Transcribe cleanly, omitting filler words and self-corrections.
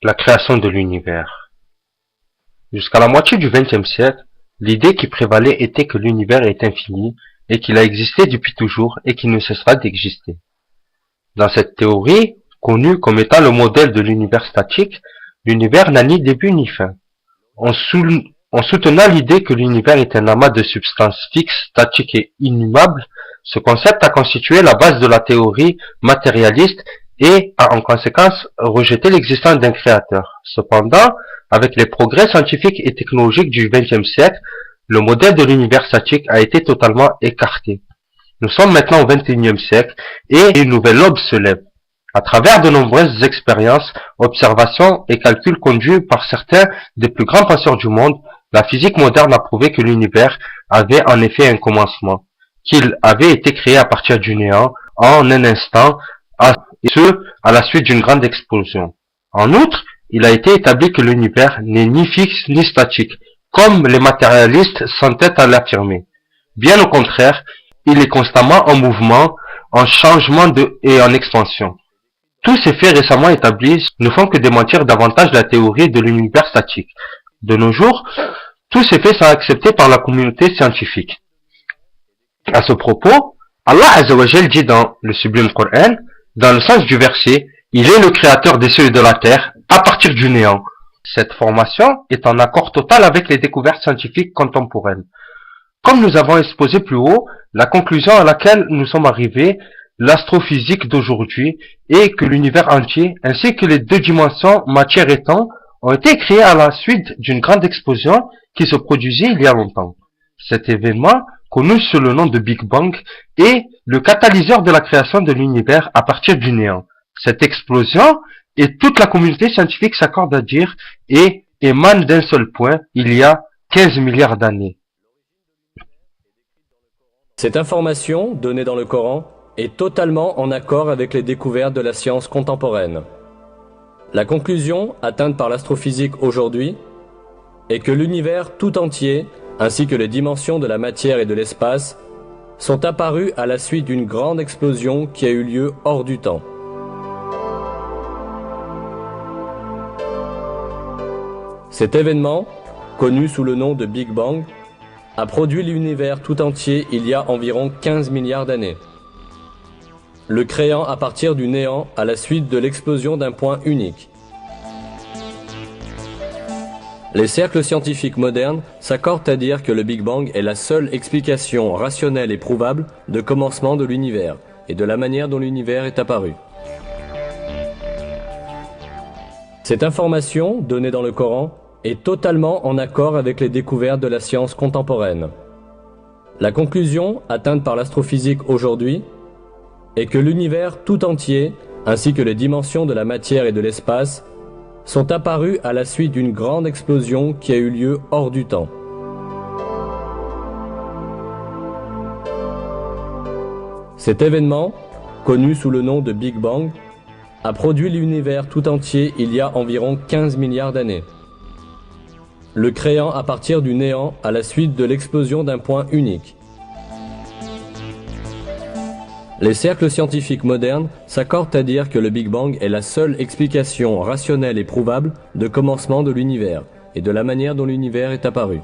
La création de l'univers. Jusqu'à la moitié du XXe siècle, l'idée qui prévalait était que l'univers est infini et qu'il a existé depuis toujours et qu'il ne cessera d'exister. Dans cette théorie, connue comme étant le modèle de l'univers statique, l'univers n'a ni début ni fin. En soutenant l'idée que l'univers est un amas de substances fixes, statiques et immuables, ce concept a constitué la base de la théorie matérialiste et a en conséquence rejeté l'existence d'un créateur. Cependant, avec les progrès scientifiques et technologiques du XXe siècle, le modèle de l'univers statique a été totalement écarté. Nous sommes maintenant au XXIe siècle et une nouvelle aube se lève. À travers de nombreuses expériences, observations et calculs conduits par certains des plus grands penseurs du monde, la physique moderne a prouvé que l'univers avait en effet un commencement, qu'il avait été créé à partir du néant en un instant, et ce, à la suite d'une grande explosion. En outre, il a été établi que l'univers n'est ni fixe ni statique, comme les matérialistes s'entêtent à l'affirmer. Bien au contraire, il est constamment en mouvement, en changement et en expansion. Tous ces faits récemment établis ne font que démentir davantage la théorie de l'univers statique. De nos jours, tous ces faits sont acceptés par la communauté scientifique. À ce propos, Allah Azzawajal dit dans le sublime Coran, dans le sens du verset, il est le créateur des cieux et de la terre à partir du néant. Cette formation est en accord total avec les découvertes scientifiques contemporaines. Comme nous avons exposé plus haut, la conclusion à laquelle nous sommes arrivés, l'astrophysique d'aujourd'hui, est que l'univers entier, ainsi que les deux dimensions matière et temps, ont été créés à la suite d'une grande explosion qui se produisit il y a longtemps. Cet événement, connu sous le nom de Big Bang, est le catalyseur de la création de l'univers à partir du néant. Cette explosion, et toute la communauté scientifique s'accorde à dire, émane d'un seul point, il y a 15 milliards d'années. Cette information, donnée dans le Coran, est totalement en accord avec les découvertes de la science contemporaine. La conclusion, atteinte par l'astrophysique aujourd'hui, est que l'univers tout entier, ainsi que les dimensions de la matière et de l'espace, sont apparus à la suite d'une grande explosion qui a eu lieu hors du temps. Cet événement, connu sous le nom de Big Bang, a produit l'univers tout entier il y a environ 15 milliards d'années, le créant à partir du néant à la suite de l'explosion d'un point unique. Les cercles scientifiques modernes s'accordent à dire que le Big Bang est la seule explication rationnelle et prouvable de commencement de l'univers et de la manière dont l'univers est apparu. Cette information, donnée dans le Coran, est totalement en accord avec les découvertes de la science contemporaine. La conclusion, atteinte par l'astrophysique aujourd'hui, est que l'univers tout entier, ainsi que les dimensions de la matière et de l'espace, sont apparus à la suite d'une grande explosion qui a eu lieu hors du temps. Cet événement, connu sous le nom de Big Bang, a produit l'univers tout entier il y a environ 15 milliards d'années, le créant à partir du néant à la suite de l'explosion d'un point unique. Les cercles scientifiques modernes s'accordent à dire que le Big Bang est la seule explication rationnelle et prouvable de commencement de l'univers et de la manière dont l'univers est apparu.